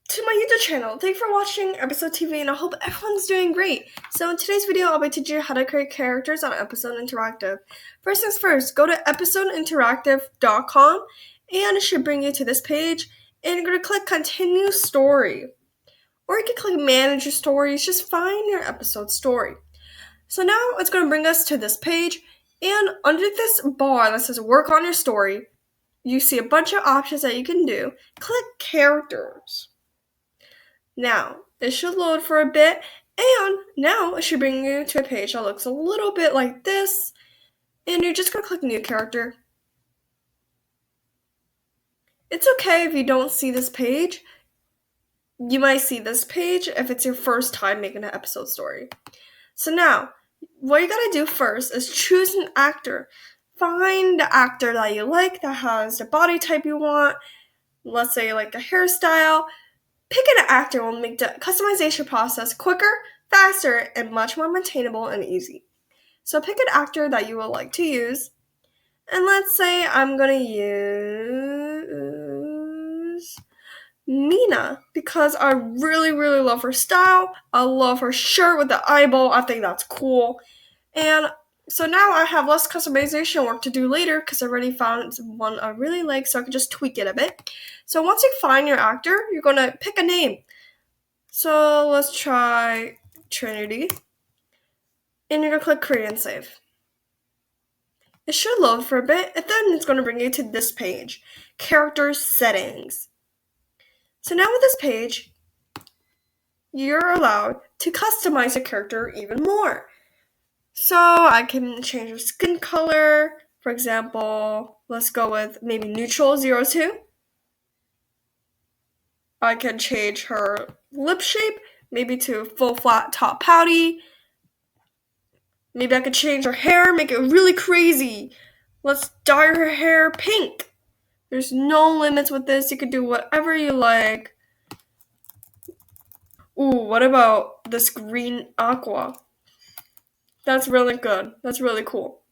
to my YouTube channel. Thank you for watching Episode TV, and I hope everyone's doing great. So in today's video, I'll be teaching you how to create characters on Episode Interactive. First things first, go to 𝓿𝓲𝓭𝓮𝓸𝓼, and it should bring you to this page, and you're going to click Continue Story. Or you can click Manage Your Stories, just find your episode story. So now it's going to bring us to this page, and under this bar that says Work on Your Story, you see a bunch of options that you can do. Click Characters. Now, it should load for a bit, and now it should bring you to a page that looks a little bit like this, and you're just going to click New Character. It's okay if you don't see this page. You might see this page if it's your first time making an episode story. So now, what you gotta do first is choose an actor. Find the actor that you like, that has the body type you want. Let's say you like the hairstyle. Picking an actor will make the customization process quicker, faster, and much more maintainable and easy. So pick an actor that you would like to use. And let's say I'm gonna use Mina, because I really love her style. I love her shirt with the eyeball. I think that's cool. And so now I have less customization work to do later because I already found one I really like, so I can just tweak it a bit. So once you find your actor, you're going to pick a name. So let's try Trinity. And you're going to click Create and Save. It should load for a bit, and then it's going to bring you to this page, Character Settings. So now with this page, you're allowed to customize your character even more. So I can change her skin color. For example, let's go with maybe neutral 02. I can change her lip shape, maybe to full flat top pouty. Maybe I could change her hair, make it really crazy. Let's dye her hair pink. There's no limits with this. You can do whatever you like. Ooh, what about this green aqua? That's really good. That's really cool.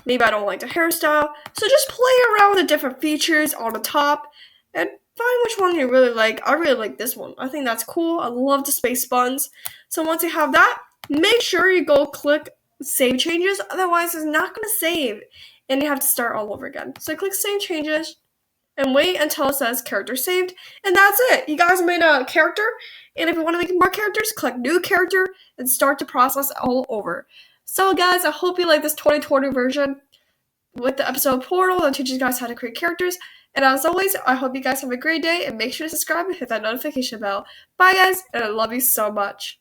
Maybe I don't like the hairstyle, so just play around with the different features on the top and find which one you really like. I really like this one. I think that's cool. I love the space buns. So once you have that, make sure you go click Save Changes. Otherwise, it's not going to save, and you have to start all over again. So click Save Changes and wait until it says Character Saved, and that's it. You guys made a character, and if you want to make more characters, click New Character and start the process all over. So guys, I hope you like this 2020 version with the episode portal that teaches you guys how to create characters. And as always, I hope you guys have a great day, and make sure to subscribe and hit that notification bell. Bye guys, and I love you so much.